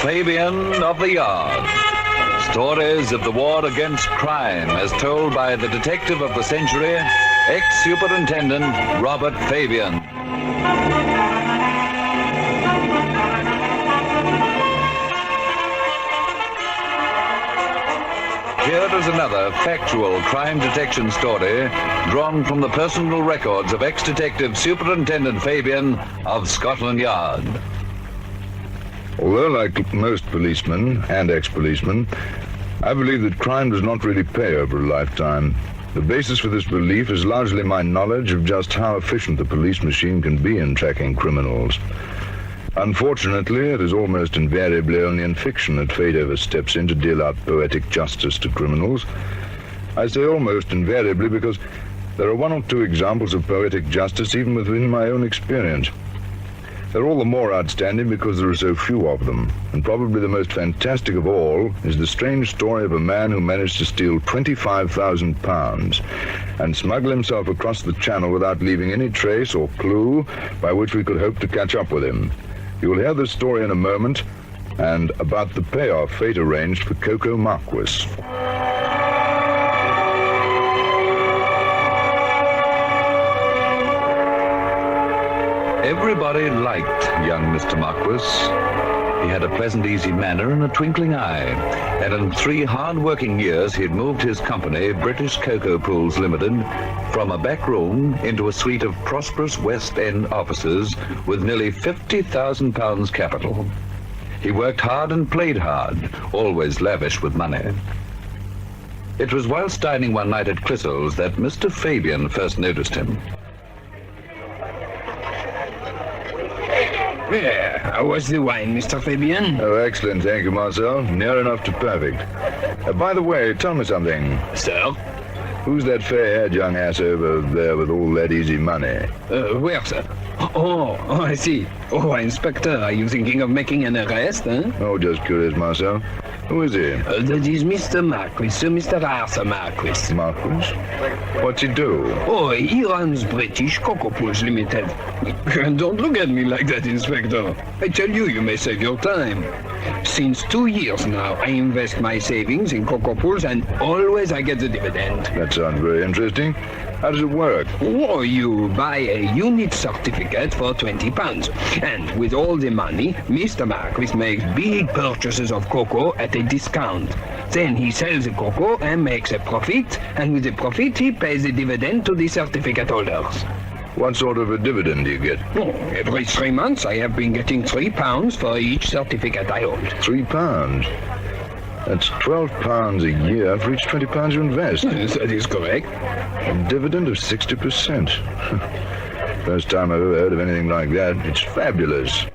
Fabian of the Yard. Stories of the war against crime as told by the detective of the century, ex-superintendent Robert Fabian. Here is another factual crime detection story drawn from the personal records of ex-detective Superintendent Fabian of Scotland Yard. Although, like most policemen and ex-policemen, I believe that crime does not really pay over a lifetime. The basis for this belief is largely my knowledge of just how efficient the police machine can be in tracking criminals. Unfortunately, it is almost invariably only in fiction that fate ever steps in to deal out poetic justice to criminals. I say almost invariably because there are one or two examples of poetic justice even within my own experience. They're all the more outstanding because there are so few of them, and probably the most fantastic of all is the strange story of a man who managed to steal £25,000 and smuggle himself across the Channel without leaving any trace or clue by which we could hope to catch up with him. You will hear this story in a moment, and about the payoff fate arranged for Co Co Marquess. Everybody liked young Mr. Marquess. He had a pleasant, easy manner and a twinkling eye. And in 3 hard-working years, he had moved his company, British Cocoa Pools Limited, from a back room into a suite of prosperous West End offices with nearly £50,000 capital. He worked hard and played hard, always lavish with money. It was whilst dining one night at Clissold's that Mr. Fabian first noticed him. Yeah, how was the wine, Mr. Fabian? Oh, excellent, thank you, Marcel. Near enough to perfect. By the way, tell me something. Sir? Who's that fair-haired young ass over there with all that easy money? Where, sir? Oh, I see. Oh, Inspector, are you thinking of making an arrest, huh? Oh, just curious, Marcel. Who is he? That is Mr. Marquess, Sir Mr. Arthur Marquess. Marquess? What's he do? Oh, he runs British Cocoa Pools Limited. Don't look at me like that, Inspector. I tell you, you may save your time. Since 2 years now, I invest my savings in Cocoa Pools, and always I get the dividend. That sounds very interesting. How does it work? Oh, you buy a unit certificate for £20, and with all the money, Mr. Marquess makes big purchases of cocoa at a discount. Then he sells the cocoa and makes a profit, and with the profit he pays the dividend to the certificate holders. What sort of a dividend do you get? Oh, every 3 months I have been getting £3 for each certificate I hold. £3? That's £12 a year for each £20 you invest. That is correct. A dividend of 60%. First time I've ever heard of anything like that. It's fabulous.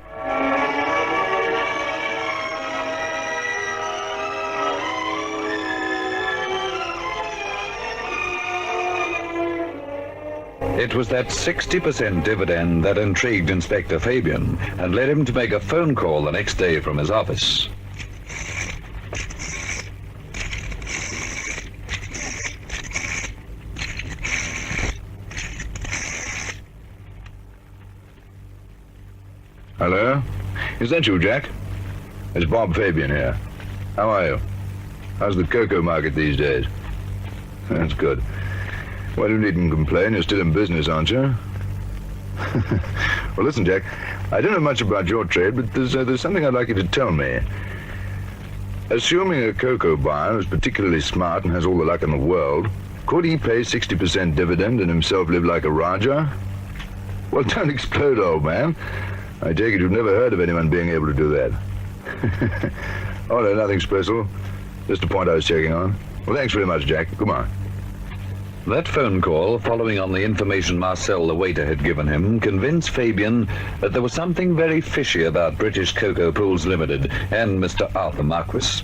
It was that 60% dividend that intrigued Inspector Fabian and led him to make a phone call the next day from his office. Hello? Is that you, Jack? It's Bob Fabian here. How are you? How's the cocoa market these days? That's good. Well, you needn't complain. You're still in business, aren't you? Well, listen, Jack, I don't know much about your trade, but there's something I'd like you to tell me. Assuming a cocoa buyer is particularly smart and has all the luck in the world, could he pay 60% dividend and himself live like a Raja? Well, don't explode, old man. I take it you've never heard of anyone being able to do that. Oh, no, nothing special. Just a point I was checking on. Well, thanks very much, Jack. Goodbye. That phone call, following on the information Marcel, the waiter, had given him, convinced Fabian that there was something very fishy about British Cocoa Pools Limited and Mr. Arthur Marquess.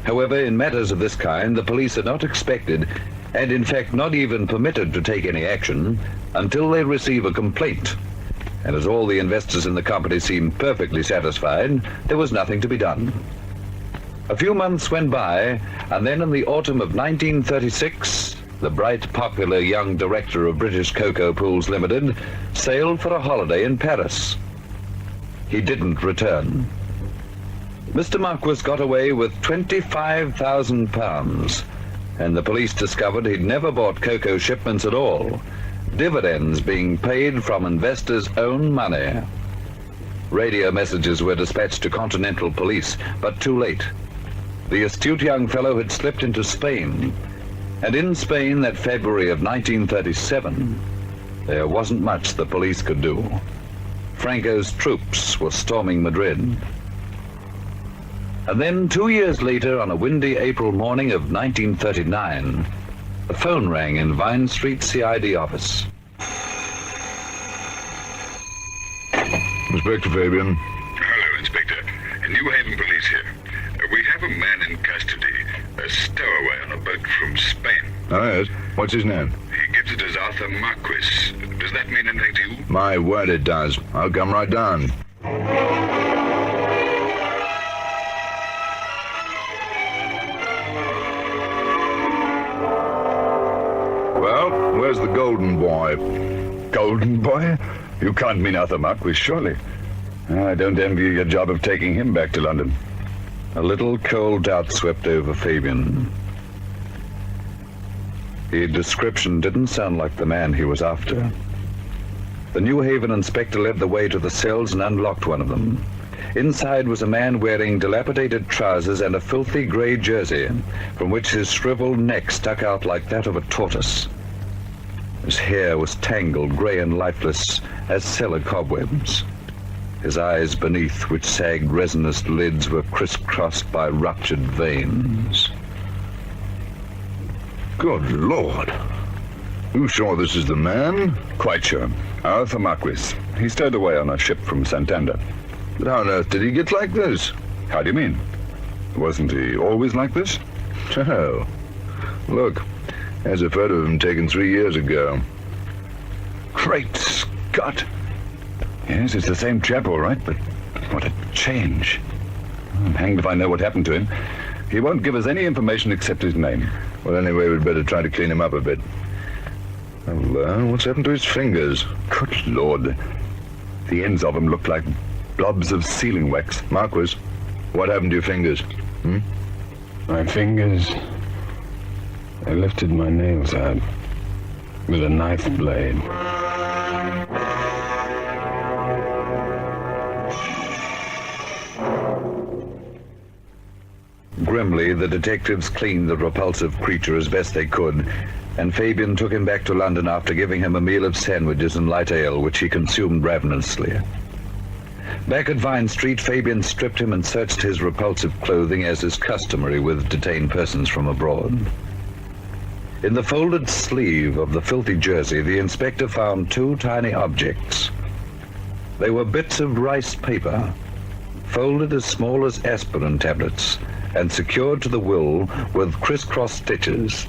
However, in matters of this kind, the police are not expected, and in fact not even permitted to take any action, until they receive a complaint. And as all the investors in the company seemed perfectly satisfied, there was nothing to be done. A few months went by, and then in the autumn of 1936, the bright, popular young director of British Cocoa Pools Limited sailed for a holiday in Paris. He didn't return. Mr. Marquess got away with £25,000, and the police discovered he'd never bought cocoa shipments at all, dividends being paid from investors' own money. Radio messages were dispatched to Continental Police, but too late. The astute young fellow had slipped into Spain, and in Spain that February of 1937, there wasn't much the police could do. Franco's troops were storming Madrid. And then 2 years later, on a windy April morning of 1939, the phone rang in Vine Street CID office. Inspector Fabian. Hello, Inspector. New Haven Police here. We have a man in custody, a stowaway on a boat from Spain. Oh, yes. What's his name? He gives it as Arthur Marquess. Does that mean anything to you? My word, it does. I'll come right down. Well, where's the golden boy? Golden boy? You can't mean Arthur Marquess, surely. I don't envy you your job of taking him back to London. A little cold doubt swept over Fabian. The description didn't sound like the man he was after. The New Haven inspector led the way to the cells and unlocked one of them. Inside was a man wearing dilapidated trousers and a filthy grey jersey, from which his shriveled neck stuck out like that of a tortoise. His hair was tangled, grey and lifeless as cellar cobwebs. His eyes beneath, which sagged resinous lids, were crisscrossed by ruptured veins. Good Lord. You sure this is the man? Quite sure. Arthur Marquess. He stowed away on a ship from Santander. But how on earth did he get like this? How do you mean? Wasn't he always like this? Oh. Look, there's a photo of him taken 3 years ago. Great Scott! Yes, it's the same chap, all right, but what a change. I'm hanged if I know what happened to him. He won't give us any information except his name. Well, anyway, we'd better try to clean him up a bit. Well, what's happened to his fingers? Good Lord. The ends of them look like blobs of sealing wax. Marquess, what happened to your fingers? My fingers... I lifted my nails out with a knife blade. Grimly, the detectives cleaned the repulsive creature as best they could, and Fabian took him back to London after giving him a meal of sandwiches and light ale, which he consumed ravenously. Back at Vine Street, Fabian stripped him and searched his repulsive clothing as is customary with detained persons from abroad. In the folded sleeve of the filthy jersey, the inspector found two tiny objects. They were bits of rice paper, folded as small as aspirin tablets, and secured to the wool with crisscross stitches.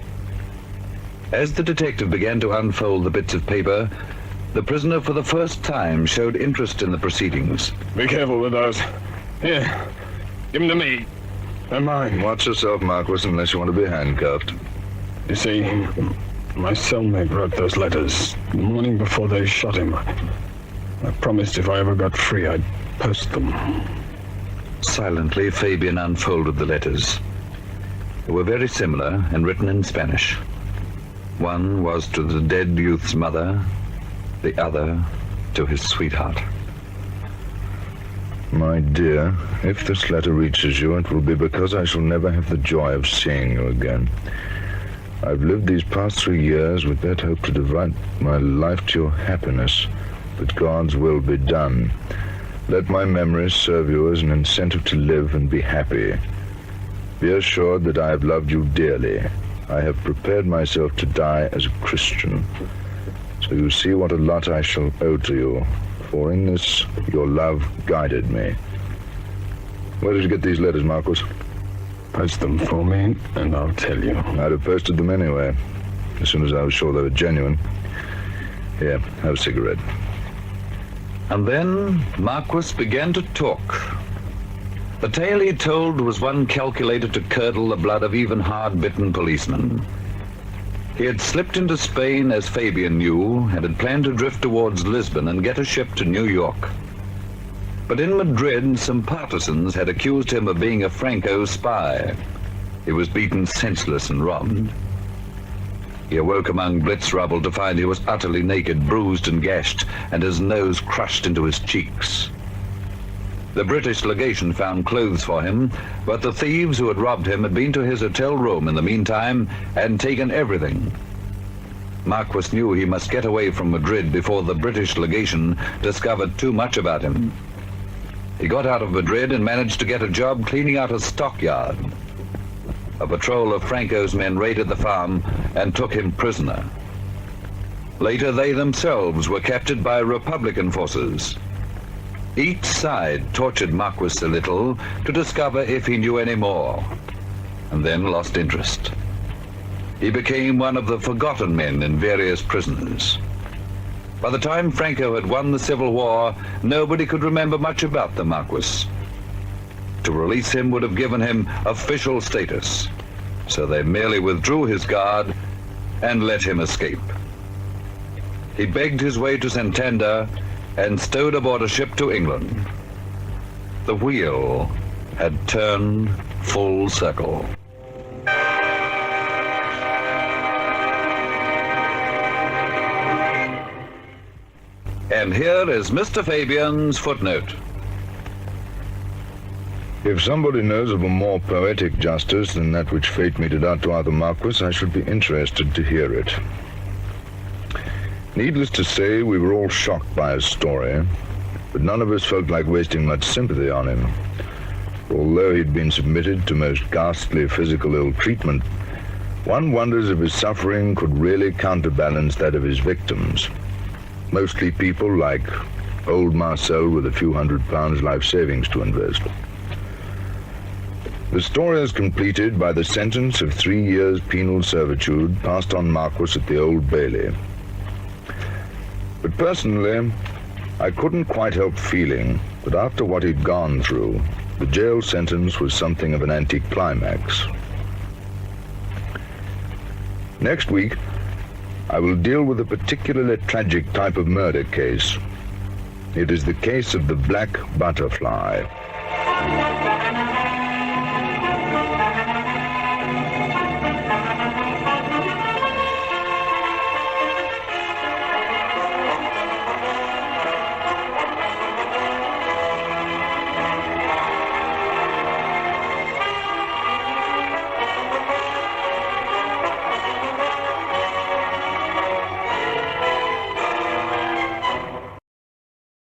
As the detective began to unfold the bits of paper, the prisoner for the first time showed interest in the proceedings. Be careful with those. Here, give them to me. They're mine. Watch yourself, Marquess, unless you want to be handcuffed. You see, my cellmate wrote those letters the morning before they shot him. I promised if I ever got free, I'd post them. Silently, Fabian unfolded the letters. They were very similar and written in Spanish. One was to the dead youth's mother, the other to his sweetheart. My dear, if this letter reaches you, it will be because I shall never have the joy of seeing you again. I've lived these past 3 years with that hope to devote my life to your happiness, but God's will be done. Let my memories serve you as an incentive to live and be happy. Be assured that I have loved you dearly. I have prepared myself to die as a Christian. So you see what a lot I shall owe to you, for in this your love guided me. Where did you get these letters, Marquess? Post them for me, and I'll tell you. I'd have posted them anyway, as soon as I was sure they were genuine. Here, have a cigarette. And then Marquess began to talk. The tale he told was one calculated to curdle the blood of even hard-bitten policemen. He had slipped into Spain, as Fabian knew, and had planned to drift towards Lisbon and get a ship to New York. But in Madrid, some partisans had accused him of being a Franco spy. He was beaten senseless and robbed. He awoke among blitz rubble to find he was utterly naked, bruised and gashed, and his nose crushed into his cheeks. The British legation found clothes for him, but the thieves who had robbed him had been to his hotel room in the meantime and taken everything. Marquess knew he must get away from Madrid before the British legation discovered too much about him. He got out of Madrid and managed to get a job cleaning out a stockyard. A patrol of Franco's men raided the farm and took him prisoner. Later, they themselves were captured by Republican forces. Each side tortured Marquess a little to discover if he knew any more, and then lost interest. He became one of the forgotten men in various prisons. By the time Franco had won the Civil War, nobody could remember much about the Marquess. To release him would have given him official status, so they merely withdrew his guard and let him escape. He begged his way to Santander and stowed aboard a ship to England. The wheel had turned full circle. And here is Mr. Fabian's footnote. If somebody knows of a more poetic justice than that which fate meted out to Arthur Marquess, I should be interested to hear it. Needless to say, we were all shocked by his story, but none of us felt like wasting much sympathy on him. Although he'd been submitted to most ghastly physical ill-treatment, one wonders if his suffering could really counterbalance that of his victims. Mostly people like old Marcel with a few £100 life savings to invest. The story is completed by the sentence of 3 years penal servitude passed on Marquess at the Old Bailey. But personally, I couldn't quite help feeling that after what he'd gone through, the jail sentence was something of an anticlimax. Next week, I will deal with a particularly tragic type of murder case. It is the case of the Black Butterfly.